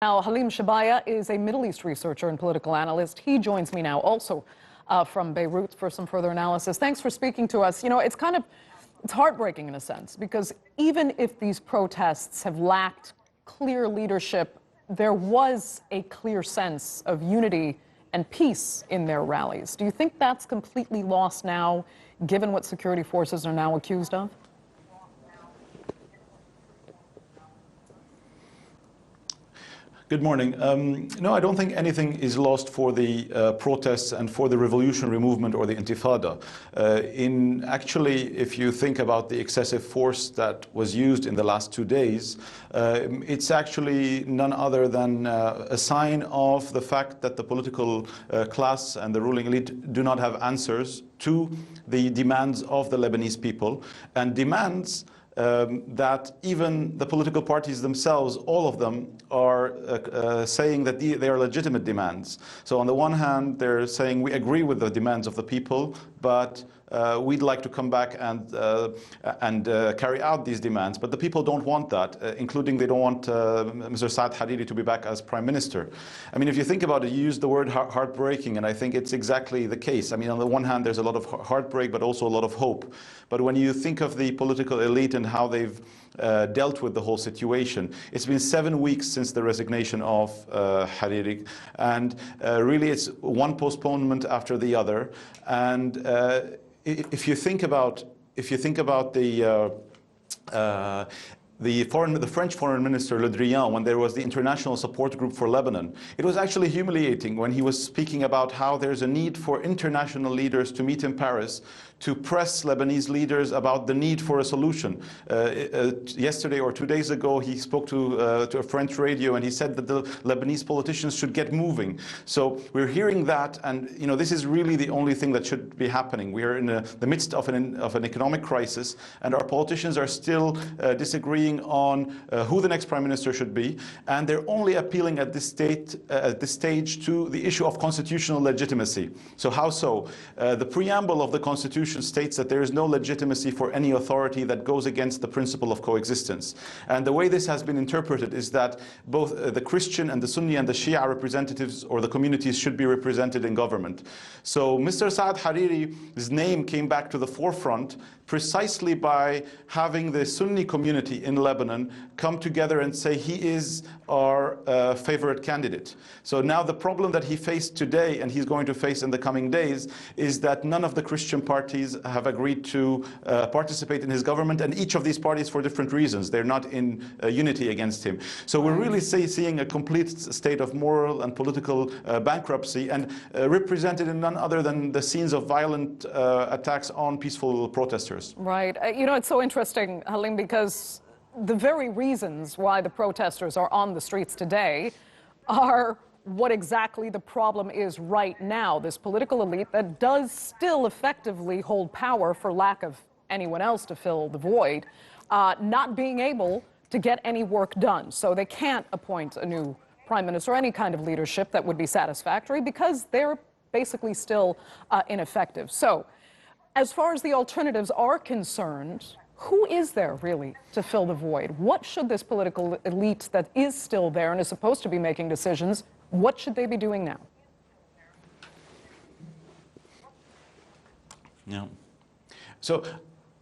Now, Halim Shebaya is a Middle East researcher and political analyst. He joins me now also from Beirut for some further analysis. Thanks for speaking to us. You know, it's heartbreaking in a sense, because even if these protests have lacked clear leadership, there was a clear sense of unity and peace in their rallies. Do you think that's completely lost now, given what security forces are now accused of? Good morning. No, I don't think anything is lost for the protests and for the revolutionary movement or the intifada. Actually, if you think about the excessive force that was used in the last 2 days, it's actually none other than a sign of the fact that the political class and the ruling elite do not have answers to the demands of the Lebanese people, and demands that even the political parties themselves, all of them, are saying that they are legitimate demands. So on the one hand, they're saying we agree with the demands of the people, but we'd like to come back and carry out these demands. But the people don't want that, including they don't want Mr. Saad Hariri to be back as prime minister. I mean, if you think about it, you used the word heartbreaking, and I think it's exactly the case. I mean, on the one hand, there's a lot of heartbreak, but also a lot of hope. But when you think of the political elite and how they've dealt with the whole situation, it's been 7 weeks since the resignation of Hariri, and really it's one postponement after the other. And if you think about the French Foreign Minister Le Drian, when there was the International Support Group for Lebanon, it was actually humiliating when he was speaking about how there's a need for international leaders to meet in Paris to press Lebanese leaders about the need for a solution. Yesterday or 2 days ago, he spoke to a French radio, and he said that the Lebanese politicians should get moving. So we're hearing that, and you know, this is really the only thing that should be happening. We are in the midst of an economic crisis, and our politicians are still disagreeing on who the next prime minister should be, and they're only appealing at this stage to the issue of constitutional legitimacy. So how so? The preamble of the Constitution states that there is no legitimacy for any authority that goes against the principle of coexistence. And the way this has been interpreted is that both the Christian and the Sunni and the Shia representatives or the communities should be represented in government. So Mr. Saad Hariri's name came back to the forefront precisely by having the Sunni community in Lebanon come together and say he is our favorite candidate. So now the problem that he faced today, and he's going to face in the coming days, is that none of the Christian parties have agreed to participate in his government, and each of these parties for different reasons. They're not in unity against him. So we're really seeing a complete state of moral and political bankruptcy, and represented in none other than the scenes of violent attacks on peaceful protesters. Right. You know, it's so interesting, Halim, because the very reasons why the protesters are on the streets today are what exactly the problem is right now. This political elite that does still effectively hold power, for lack of anyone else to fill the void, not being able to get any work done. So they can't appoint a new prime minister or any kind of leadership that would be satisfactory, because they're basically still ineffective. So as far as the alternatives are concerned, who is there really to fill the void? What should this political elite that is still there and is supposed to be making decisions, what should they be doing now? Yeah. So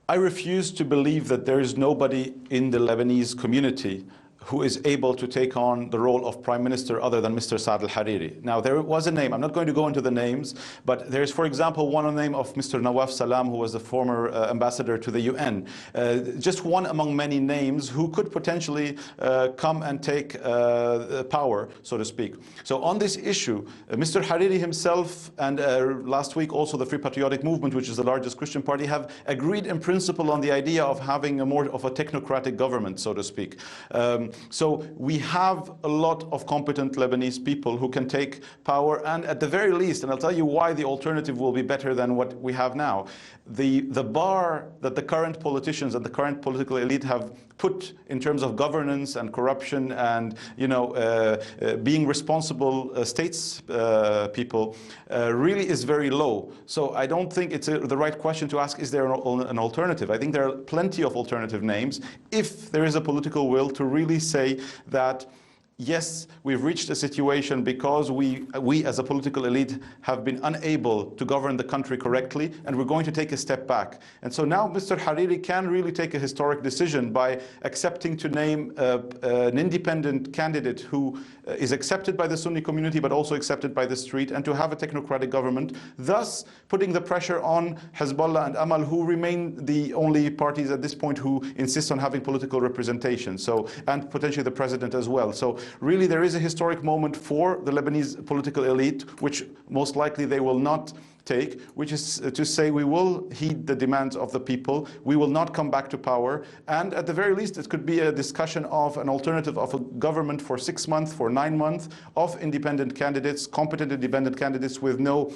I refuse to believe that there is nobody in the Lebanese community who is able to take on the role of prime minister other than Mr. Saad al-Hariri. Now, there was a name. I'm not going to go into the names, but there's, for example, one name of Mr. Nawaf Salam, who was the former ambassador to the UN. Just one among many names who could potentially come and take power, so to speak. So on this issue, Mr. Hariri himself and last week also the Free Patriotic Movement, which is the largest Christian party, have agreed in principle on the idea of having a more of a technocratic government, so to speak. So we have a lot of competent Lebanese people who can take power, and at the very least, and I'll tell you why the alternative will be better than what we have now, the bar that the current politicians and the current political elite have put in terms of governance and corruption and, you know, being responsible people really is very low. So I don't think it's the right question to ask, is there an alternative? I think there are plenty of alternative names if there is a political will to really say that yes, we've reached a situation because we as a political elite have been unable to govern the country correctly, and we're going to take a step back. And so now Mr. Hariri can really take a historic decision by accepting to name an independent candidate who is accepted by the Sunni community but also accepted by the street, and to have a technocratic government, thus putting the pressure on Hezbollah and Amal, who remain the only parties at this point who insist on having political representation, and potentially the president as well. So really there is a historic moment for the Lebanese political elite, which most likely they will not take, which is to say we will heed the demands of the people, we will not come back to power, and at the very least it could be a discussion of an alternative of a government for 6 months, for 9 months, of independent candidates, competent independent candidates with no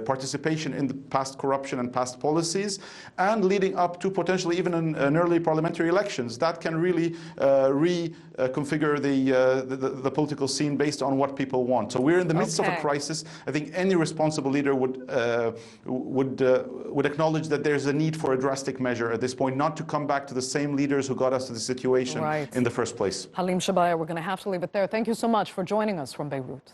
participation in the past corruption and past policies, and leading up to potentially even an early parliamentary elections that can really reconfigure the political scene based on what people want. So we're in the midst of a crisis. I think any responsible leader would acknowledge that there's a need for a drastic measure at this point, not to come back to the same leaders who got us to the situation in the first place. Halim Shebaya, we're going to have to leave it there. Thank you so much for joining us from Beirut.